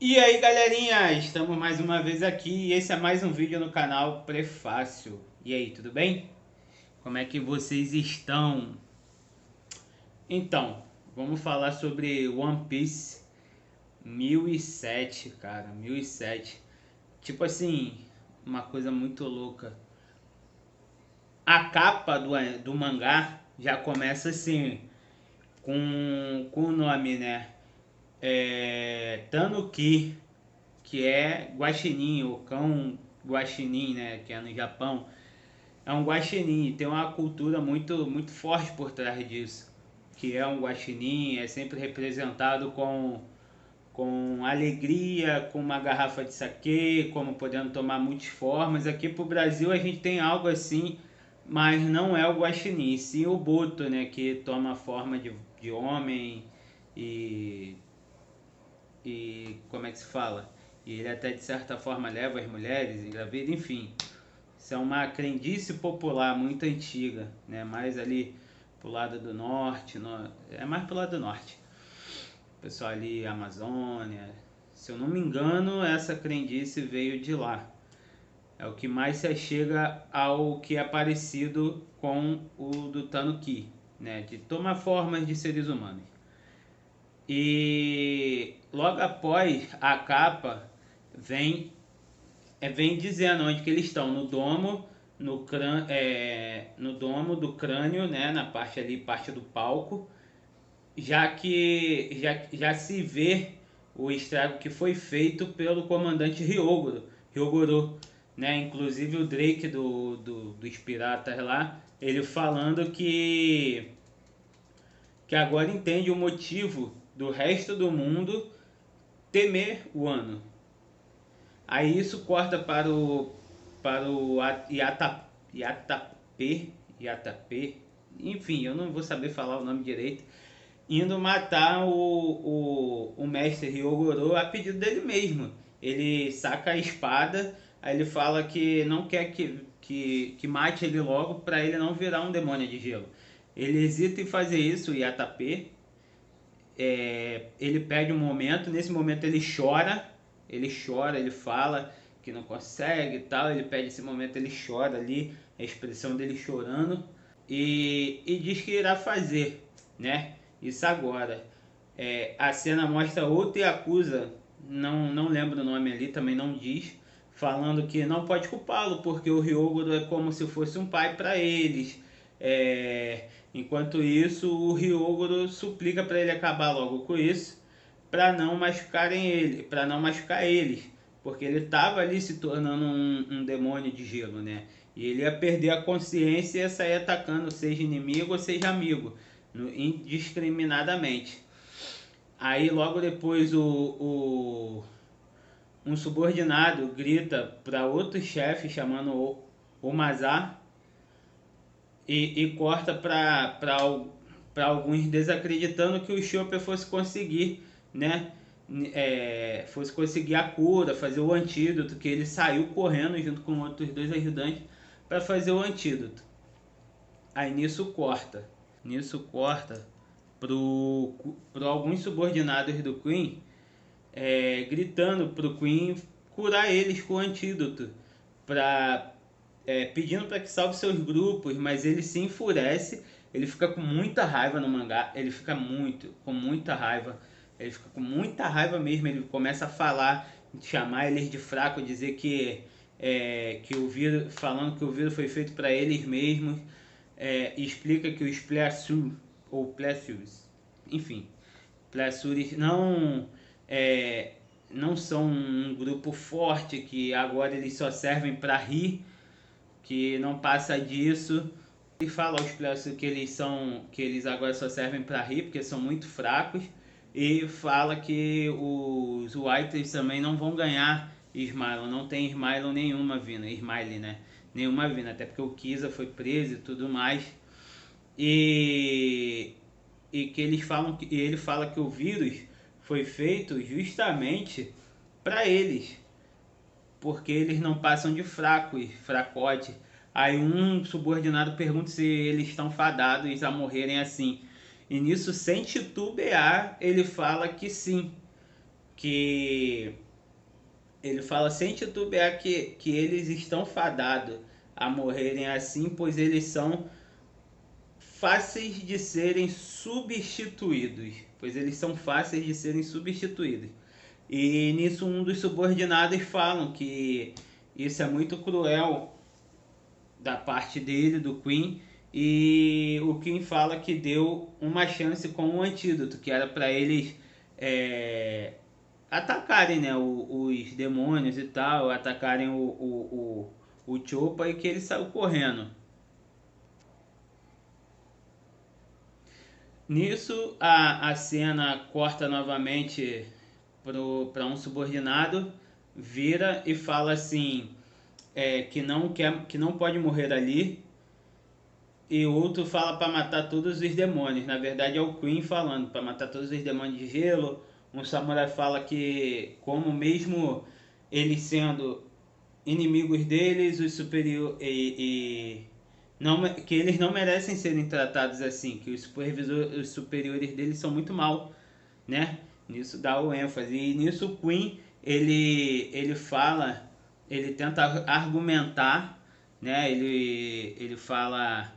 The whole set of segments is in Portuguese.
E aí galerinha, estamos mais uma vez aqui e esse é mais um vídeo no canal Prefácio. E aí, tudo bem? Como é que vocês estão? Então, vamos falar sobre One Piece 1007, cara, 1007. Tipo assim, uma coisa muito louca. A capa do mangá já começa assim, com o nome, né? Tanuki, que é guaxinim, o cão guaxinim, né, que é no Japão. É um guaxinim, tem uma cultura muito forte por trás disso, que é um guaxinim, é sempre representado com alegria, com uma garrafa de saquê, como podendo tomar muitas formas. Aqui pro Brasil a gente tem algo assim, mas não é o guaxinim, sim o boto, né, que toma a forma de homem e como é que se fala? E ele até de certa forma leva as mulheres, engravida, enfim. Isso é uma crendice popular muito antiga, né? Mais ali pro lado do norte, é mais pro lado do norte. O pessoal ali, Amazônia. Se eu não me engano, essa crendice veio de lá. É o que mais se achega ao que é parecido com o do Tanuki, né? De tomar formas de seres humanos. E logo após a capa vem dizendo onde que eles estão, no domo, no domo do crânio, né, na parte ali, parte do palco, já que já se vê o estrago que foi feito pelo comandante Ryogoro, né, inclusive o Drake dos piratas lá, ele falando que agora entende o motivo do resto do mundo temer o ano. Aí isso corta para o Yatapê, enfim, eu não vou saber falar o nome direito, indo matar o mestre Ryogoro a pedido dele mesmo. Ele saca a espada, aí ele fala que não quer que mate ele logo para ele não virar um demônio de gelo. Ele hesita em fazer isso, o Yatapê. Ele perde um momento, nesse momento ele chora, ele fala que não consegue e tal, ele pede esse momento, ele chora ali, a expressão dele chorando, e diz que irá fazer, né? Isso agora. A cena mostra outro Yakuza, não lembro o nome ali, também não diz, falando que não pode culpá-lo, porque o Ryogoro é como se fosse um pai para eles. Enquanto isso, o Ryogoro suplica para ele acabar logo com isso, para não machucar eles, porque ele estava ali se tornando um demônio de gelo, né? E ele ia perder a consciência e ia sair atacando, seja inimigo ou seja amigo, indiscriminadamente. Aí logo depois um subordinado grita para outro chefe chamando o Mazar e corta para alguns desacreditando que o Chopper fosse conseguir, né? Fosse conseguir a cura, fazer o antídoto, que ele saiu correndo junto com outros dois ajudantes para fazer o antídoto. Aí nisso corta pro alguns subordinados do Queen, gritando pro Queen curar eles com o antídoto, pedindo para que salve seus grupos, mas ele se enfurece, ele fica com muita raiva no mangá, ele fica com muita raiva, ele fica com muita raiva mesmo, ele começa a falar, chamar eles de fraco, dizer que o vírus, falando que o vírus foi feito para eles mesmos, e explica que os Plessur, ou Plessurs, enfim, Plessures não são um grupo forte, que agora eles só servem para rir, que não passa disso. E fala aos Plessur que eles agora só servem para rir, porque são muito fracos. E fala que os Whites também não vão ganhar Smiley, não tem Smiley nenhuma vindo, Smiley, né? Nenhuma vindo, até porque o Kisa foi preso e tudo mais. E, que ele fala que o vírus foi feito justamente para eles, porque eles não passam de fracote. Aí um subordinado pergunta se eles estão fadados a morrerem assim. E nisso, sem titubear, ele fala que sim, que ele fala sem titubear que eles estão fadados a morrerem assim, pois eles são fáceis de serem substituídos. Pois eles são fáceis de serem substituídos. E nisso um dos subordinados falam que isso é muito cruel da parte dele, do Queen, e o Queen fala que deu uma chance com o antídoto, que era para eles atacarem, né, os demônios e tal, atacarem o Chopper, e que ele saiu correndo. Nisso a cena corta novamente para um subordinado, vira e fala assim, que não pode morrer ali, e o outro fala para matar todos os demônios. Na verdade é o Queen falando para matar todos os demônios de gelo. Um samurai fala que, como mesmo eles sendo inimigos deles, os superior não, que eles não merecem serem tratados assim, que os superiores deles são muito mal, né? Nisso dá o ênfase. E nisso o Queen ele fala, ele tenta argumentar, né? Ele fala,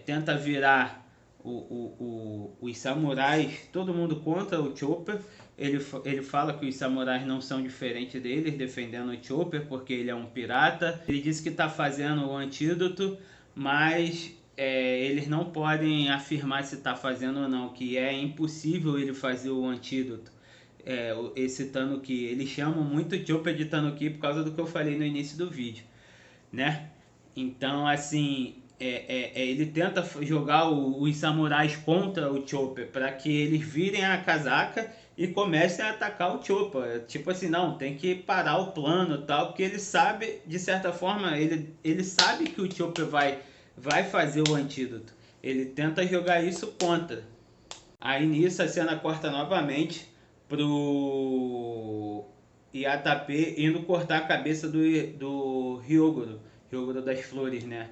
tenta virar os samurais, todo mundo contra o Chopper. Ele fala que os samurais não são diferentes deles, defendendo o Chopper porque ele é um pirata. Ele disse que está fazendo o antídoto, mas eles não podem afirmar se está fazendo ou não, que é impossível ele fazer o antídoto. Esse Tanuki, eles chamam muito o Chopper de Tanuki por causa do que eu falei no início do vídeo, né? Então, assim, ele tenta jogar os samurais contra o Chopper para que eles virem a casaca e comecem a atacar o Chopper. Tipo assim, não, tem que parar o plano e tal, porque ele sabe, de certa forma, ele sabe que o Chopper vai fazer o antídoto. Ele tenta jogar isso contra. Aí nisso a cena corta novamente pro Yatape indo cortar a cabeça do Ryogoro das Flores, né?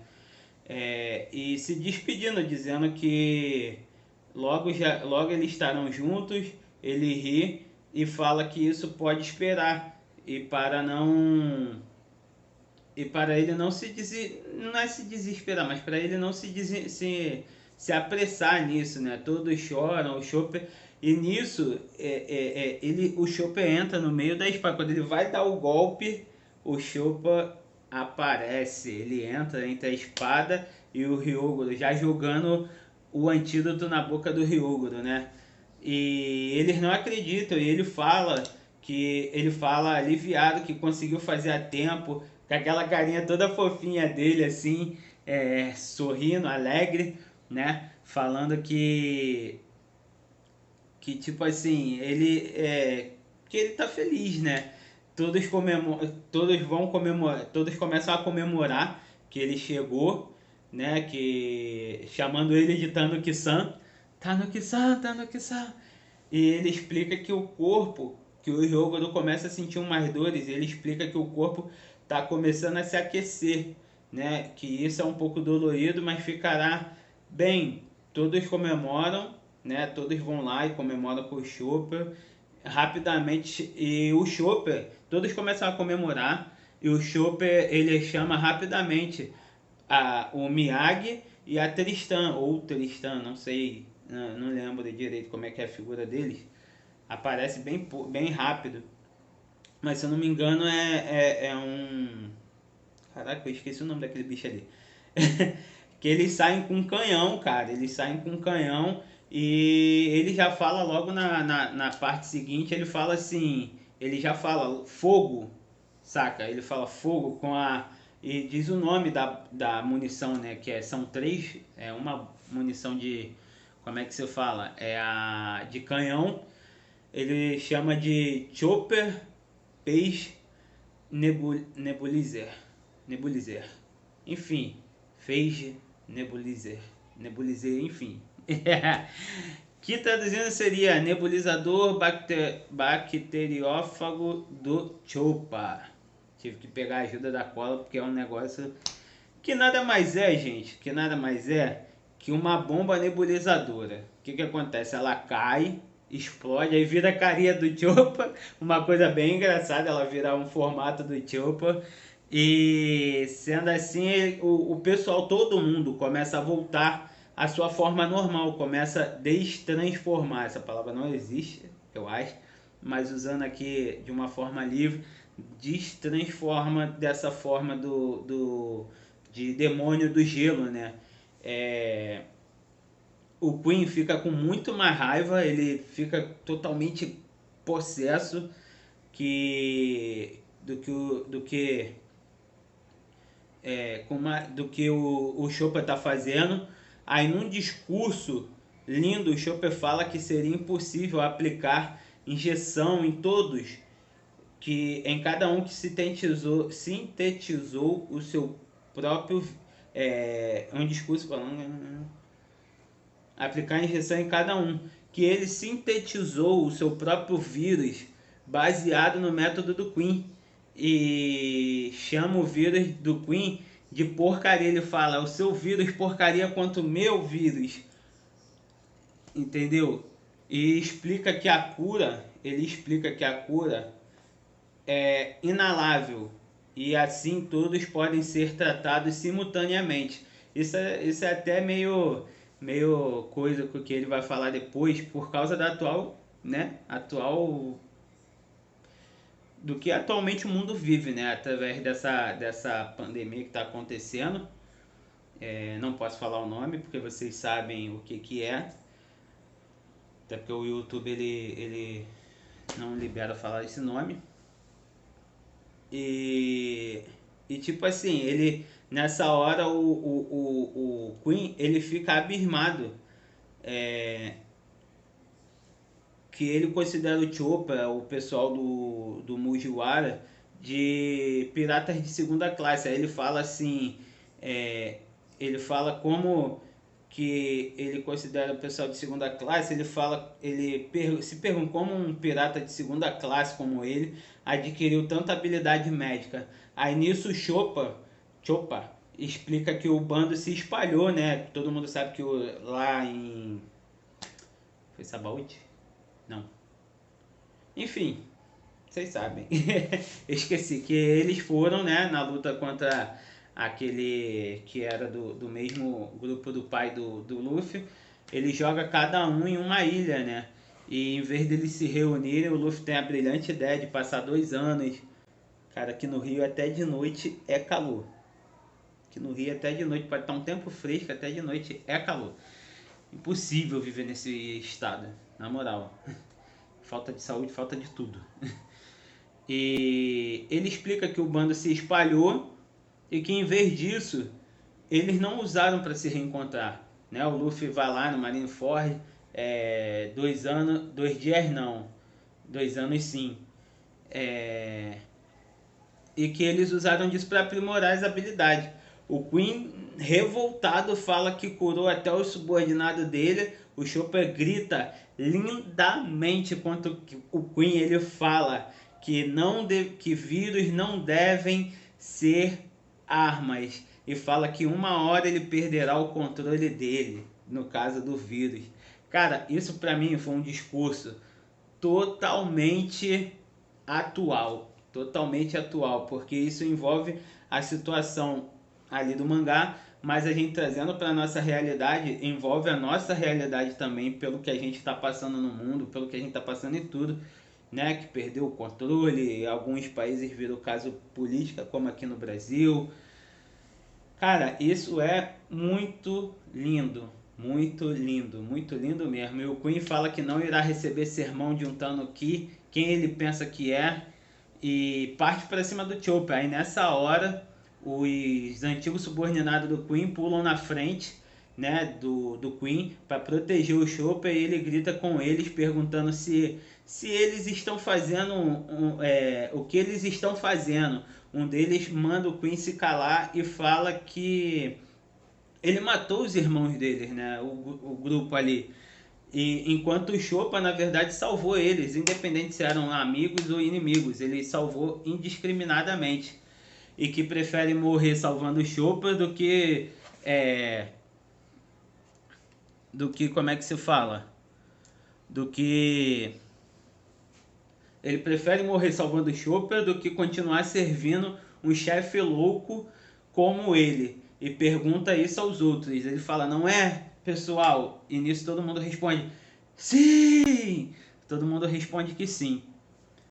E se despedindo, dizendo que logo eles estarão juntos. Ele ri e fala que isso pode esperar, e para ele não não é se desesperar, mas para ele não se apressar nisso, né? Todos choram, o Chopper, e nisso o Chopper entra no meio da espada. Quando ele vai dar o golpe, o Chopper aparece, ele entra entre a espada e o Ryogoro, já jogando o antídoto na boca do Ryogoro, né? E eles não acreditam, e ele fala aliviado que conseguiu fazer a tempo, com aquela carinha toda fofinha dele, assim, sorrindo, alegre, né? Falando que tipo assim, que ele tá feliz, né? Todos começam a comemorar que ele chegou, né? Que chamando ele de Tanuki-san, Tanuki-san, Tanuki-san. E ele explica que que o Ryogoro começa a sentir umas dores, ele explica que o corpo está começando a se aquecer, né? Que isso é um pouco dolorido, mas ficará bem. Todos comemoram, né? Todos vão lá e comemoram com o Chopper rapidamente, e o Chopper, todos começam a comemorar, e o Chopper ele chama rapidamente o Miyagi e a Tristan, ou Tristan, não sei, não lembro direito como é que é a figura deles. Aparece bem rápido, mas se eu não me engano é um... Caraca, eu esqueci o nome daquele bicho ali. Que eles saem com um canhão, cara. Eles saem com um canhão, e ele já fala logo na parte seguinte, ele fala assim, ele já fala fogo, saca? Ele fala fogo e diz o nome da munição, né? São três, uma munição de, como é que se fala? De canhão. Ele chama de Chopper Page Nebulizer. Enfim, Phage Nebulizer, enfim. Que traduzindo seria nebulizador bacteriófago do Chopper. Tive que pegar a ajuda da cola, porque é um negócio que nada mais é, gente, que uma bomba nebulizadora. O que acontece? Ela cai explode, aí vira a carinha do Chopper, uma coisa bem engraçada, ela vira um formato do Chopper. E sendo assim, o pessoal, todo mundo começa a voltar à sua forma normal, começa a destransformar. Essa palavra não existe, eu acho, mas usando aqui de uma forma livre, destransforma dessa forma de demônio do gelo, né? O Queen fica com muito mais raiva, ele fica totalmente possesso do que o Chopper está fazendo. Aí num discurso lindo, o Chopper fala que seria impossível aplicar injeção em todos, que em cada um que sintetizou o seu próprio um discurso falando aplicar injeção em cada um, que ele sintetizou o seu próprio vírus baseado no método do Queen e chama o vírus do Queen de porcaria. Ele fala, o seu vírus porcaria quanto o meu vírus, entendeu? E explica que ele explica que a cura é inalável e assim todos podem ser tratados simultaneamente. Isso é até meio coisa que ele vai falar depois, por causa da atual do que atualmente o mundo vive, né? Através dessa pandemia que está acontecendo. Não posso falar o nome porque vocês sabem o que é, até porque o YouTube ele não libera falar esse nome. E tipo assim, ele nessa hora o Queen ele fica abismado, que ele considera o Chopper, o pessoal do Mugiwara, de piratas de segunda classe. Aí ele fala assim, ele fala como que ele considera o pessoal de segunda classe. Se pergunta como um pirata de segunda classe como ele adquiriu tanta habilidade médica. Aí nisso o Chopper explica que o bando se espalhou, né? Todo mundo sabe que lá em... Foi Sabaody? Não. Enfim, vocês sabem. Esqueci que eles foram, né, na luta contra aquele que era do mesmo grupo do pai do Luffy. Ele joga cada um em uma ilha, né? E em vez deles se reunirem, o Luffy tem a brilhante ideia de passar 2 anos. Cara, aqui no Rio até de noite é calor. Aqui no Rio até de noite, pode estar um tempo fresco, até de noite é calor. Impossível viver nesse estado, na moral. Falta de saúde, falta de tudo. E ele explica que o bando se espalhou e que em vez disso, eles não usaram para se reencontrar, né? O Luffy vai lá no Marineford, 2 anos, 2 dias não, 2 anos sim. E que eles usaram disso para aprimorar as habilidades. O Queen, revoltado, fala que curou até o subordinado dele. O Chopper grita lindamente contra o Queen. Ele fala que vírus não devem ser armas. E fala que uma hora ele perderá o controle dele, no caso do vírus. Cara, isso pra mim foi um discurso totalmente atual, porque isso envolve a situação ali do mangá, mas a gente trazendo para nossa realidade, envolve a nossa realidade também, pelo que a gente está passando no mundo, pelo que a gente está passando em tudo, né? Que perdeu o controle, alguns países viram caso política, como aqui no Brasil. Cara, isso é muito lindo, muito lindo, muito lindo mesmo. E o Queen fala que não irá receber sermão de um Tanuki, quem ele pensa que é, e parte para cima do Chopper. Aí nessa hora, os antigos subordinados do Queen pulam na frente, né, do Queen para proteger o Chopper, e ele grita com eles perguntando se eles estão fazendo o que eles estão fazendo. Um deles manda o Queen se calar e fala que ele matou os irmãos deles, né, o grupo ali. E enquanto o Chopper, na verdade, salvou eles, independente se eram amigos ou inimigos, ele salvou indiscriminadamente. E que prefere morrer salvando o Chopper do que como é que se fala? do que ele prefere morrer salvando o Chopper do que continuar servindo um chefe louco como ele. E pergunta isso aos outros. Ele fala, não é, pessoal? E nisso todo mundo responde, sim! Todo mundo responde que sim.